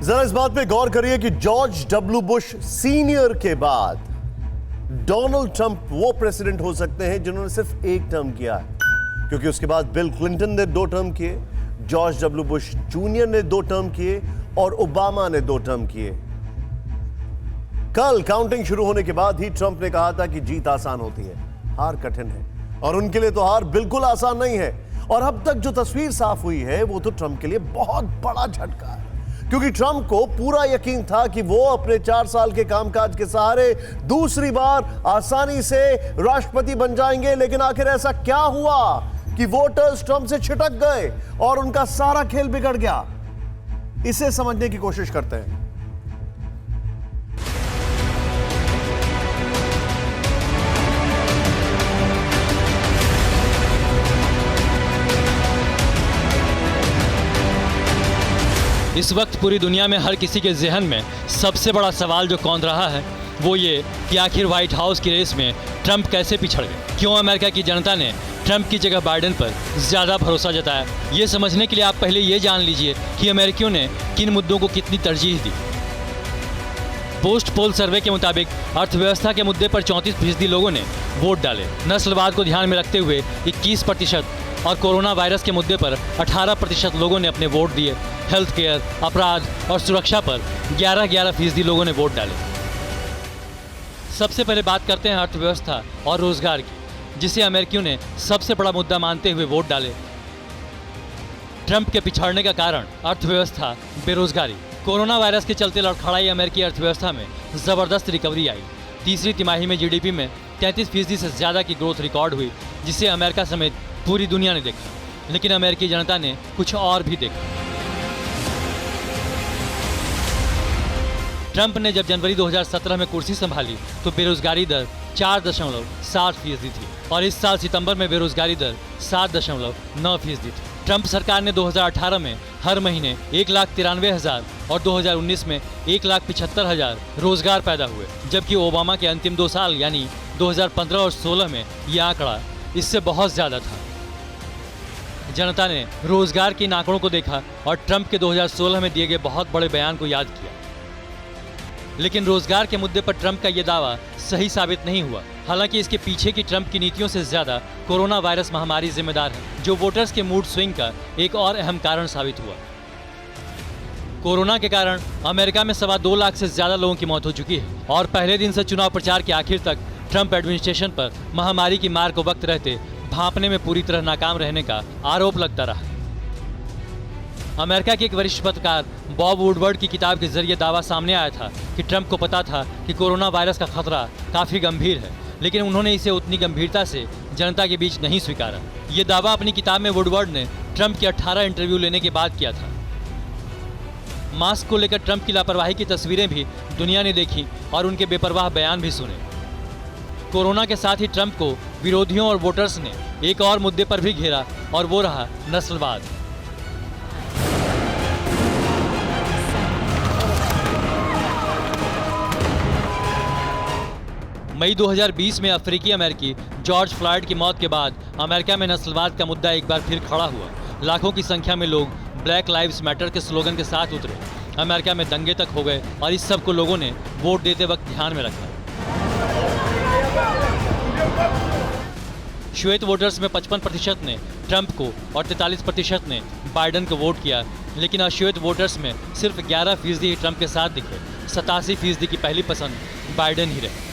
जरा इस बात पे गौर करिए कि जॉर्ज डब्ल्यू बुश सीनियर के बाद डोनाल्ड ट्रंप वो प्रेसिडेंट हो सकते हैं जिन्होंने सिर्फ एक टर्म किया है, क्योंकि उसके बाद बिल क्लिंटन ने 2 टर्म किए, जॉर्ज डब्ल्यू बुश जूनियर ने 2 टर्म किए और ओबामा ने 2 टर्म किए। कल काउंटिंग शुरू होने के बाद ही ट्रंप ने कहा था कि जीत आसान होती है, हार कठिन है, और उनके लिए तो हार बिल्कुल आसान नहीं है। और अब तक जो तस्वीर साफ हुई है वो तो ट्रंप के लिए बहुत बड़ा झटका है, क्योंकि ट्रंप को पूरा यकीन था कि वो अपने 4 साल के कामकाज के सहारे दूसरी बार आसानी से राष्ट्रपति बन जाएंगे। लेकिन आखिर ऐसा क्या हुआ कि वोटर्स ट्रंप से छिटक गए और उनका सारा खेल बिगड़ गया? इसे समझने की कोशिश करते हैं। इस वक्त पूरी दुनिया में हर किसी के जहन में सबसे बड़ा सवाल जो कौंध रहा है वो ये कि आखिर व्हाइट हाउस की रेस में ट्रंप कैसे पिछड़ गए। क्यों अमेरिका की जनता ने ट्रंप की जगह बाइडेन पर ज़्यादा भरोसा जताया? ये समझने के लिए आप पहले ये जान लीजिए कि अमेरिकियों ने किन मुद्दों को कितनी तरजीह दी। पोस्ट पोल सर्वे के मुताबिक अर्थव्यवस्था के मुद्दे पर 34% लोगों ने वोट डाले, नस्लवाद को ध्यान में रखते हुए 21% और कोरोना वायरस के मुद्दे पर 18% लोगों ने अपने वोट दिए। हेल्थ केयर, अपराध और सुरक्षा पर 11% लोगों ने वोट डाले। सबसे पहले बात करते हैं अर्थव्यवस्था और रोजगार की, जिसे अमेरिकियों ने सबसे बड़ा मुद्दा मानते हुए वोट डाले। ट्रंप के पिछड़ने का कारण अर्थव्यवस्था, बेरोजगारी। कोरोना वायरस के चलते लड़खड़ाई अमेरिकी अर्थव्यवस्था में जबरदस्त रिकवरी आई। तीसरी तिमाही में जीडीपी में 33% से ज्यादा की ग्रोथ रिकॉर्ड हुई, जिसे अमेरिका समेत पूरी दुनिया ने देखा। लेकिन अमेरिकी जनता ने कुछ और भी देखा। ट्रंप ने जब जनवरी 2017 में कुर्सी संभाली तो बेरोजगारी दर 4.7% थी और इस साल सितंबर में बेरोजगारी दर 7.9% थी। ट्रंप सरकार ने 2018 में हर महीने 1,93,000 और 2019 में 1,75,000 रोजगार पैदा हुए, जबकि ओबामा के अंतिम 2 साल यानी 2015 और 16 में यह आंकड़ा इससे बहुत ज्यादा था। जनता ने रोजगार के इन आंकड़ों को देखा और ट्रंप के 2016 में दिए गए बहुत बड़े बयान को याद किया। लेकिन रोजगार के मुद्दे पर ट्रंप का यह दावा सही साबित नहीं हुआ। हालांकि इसके पीछे की ट्रंप की नीतियों से ज्यादा कोरोना वायरस महामारी जिम्मेदार है, जो वोटर्स के मूड स्विंग का एक और अहम कारण साबित हुआ। कोरोना के कारण अमेरिका में 2.25 लाख से ज्यादा लोगों की मौत हो चुकी है और पहले दिन से चुनाव प्रचार के आखिर तक ट्रंप एडमिनिस्ट्रेशन पर महामारी की मार को वक्त रहते भांपने में पूरी तरह नाकाम रहने का आरोप लगता रहा। अमेरिका के एक वरिष्ठ पत्रकार बॉब वुडवर्ड की किताब के जरिए दावा सामने आया था कि ट्रंप को पता था कि कोरोना वायरस का खतरा काफी गंभीर है, लेकिन उन्होंने इसे उतनी गंभीरता से जनता के बीच नहीं स्वीकारा। ये दावा अपनी किताब में वुडवर्ड ने ट्रंप के 18 इंटरव्यू लेने के बाद किया था। मास्क को लेकर ट्रंप की लापरवाही की तस्वीरें भी दुनिया ने देखी और उनके बेपरवाह बयान भी सुने। कोरोना के साथ ही ट्रंप को विरोधियों और वोटर्स ने एक और मुद्दे पर भी घेरा और वो रहा नस्लवाद। मई 2020 में अफ्रीकी अमेरिकी जॉर्ज फ्लॉयड की मौत के बाद अमेरिका में नस्लवाद का मुद्दा एक बार फिर खड़ा हुआ। लाखों की संख्या में लोग ब्लैक लाइव्स मैटर के स्लोगन के साथ उतरे। अमेरिका में दंगे तक हो गए और इस सब को लोगों ने वोट देते वक्त ध्यान में रखा। श्वेत वोटर्स में 55% ने ट्रंप को और 43% ने बाइडेन को वोट किया, लेकिन अश्वेत वोटर्स में सिर्फ 11% ही ट्रंप के साथ दिखे। 87% की पहली पसंद बाइडेन ही रहे।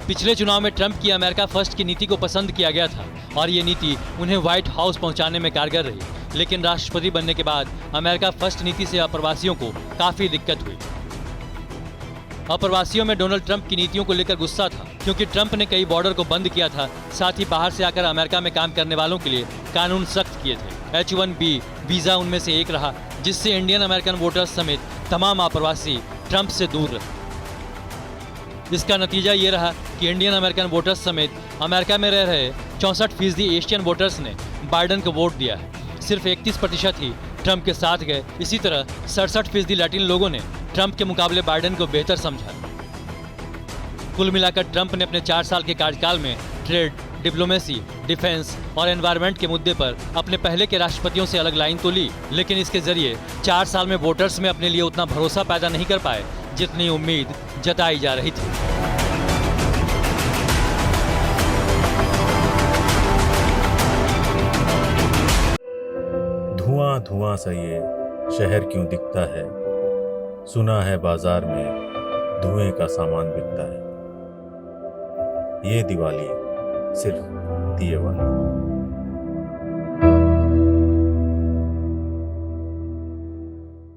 पिछले चुनाव में ट्रंप की अमेरिका फर्स्ट की नीति को पसंद किया गया था और ये नीति उन्हें व्हाइट हाउस पहुंचाने में कारगर रही। लेकिन राष्ट्रपति बनने के बाद अमेरिका फर्स्ट नीति से अप्रवासियों को काफी दिक्कत हुई। अप्रवासियों में डोनाल्ड ट्रंप की नीतियों को लेकर गुस्सा था, क्योंकि ट्रंप ने कई बॉर्डर को बंद किया था। साथ ही बाहर से आकर अमेरिका में काम करने वालों के लिए कानून सख्त किए थे। H-1B वीजा उनमें से एक रहा, जिससे इंडियन अमेरिकन वोटर्स समेत तमाम अप्रवासी ट्रंप से दूर रहे। इसका नतीजा ये रहा कि इंडियन अमेरिकन वोटर्स समेत अमेरिका में रह रहे 64% एशियन वोटर्स ने बाइडेन को वोट दिया है। सिर्फ 31% ही ट्रंप के साथ गए। इसी तरह 67% लैटिन लोगों ने ट्रंप के मुकाबले बाइडेन को बेहतर समझा। कुल मिलाकर ट्रंप ने अपने 4 साल के कार्यकाल में ट्रेड, डिप्लोमेसी, डिफेंस और एनवायरनमेंट के मुद्दे पर अपने पहले के राष्ट्रपतियों से अलग लाइन तो ली, लेकिन इसके जरिए 4 साल में वोटर्स में अपने लिए उतना भरोसा पैदा नहीं कर पाए जितनी उम्मीद जताई जा रही थी। धुआं धुआं सा ये शहर क्यों दिखता है, सुना है बाजार में धुएं का सामान बिकता है। ये दिवाली सिर्फ दिए वाली।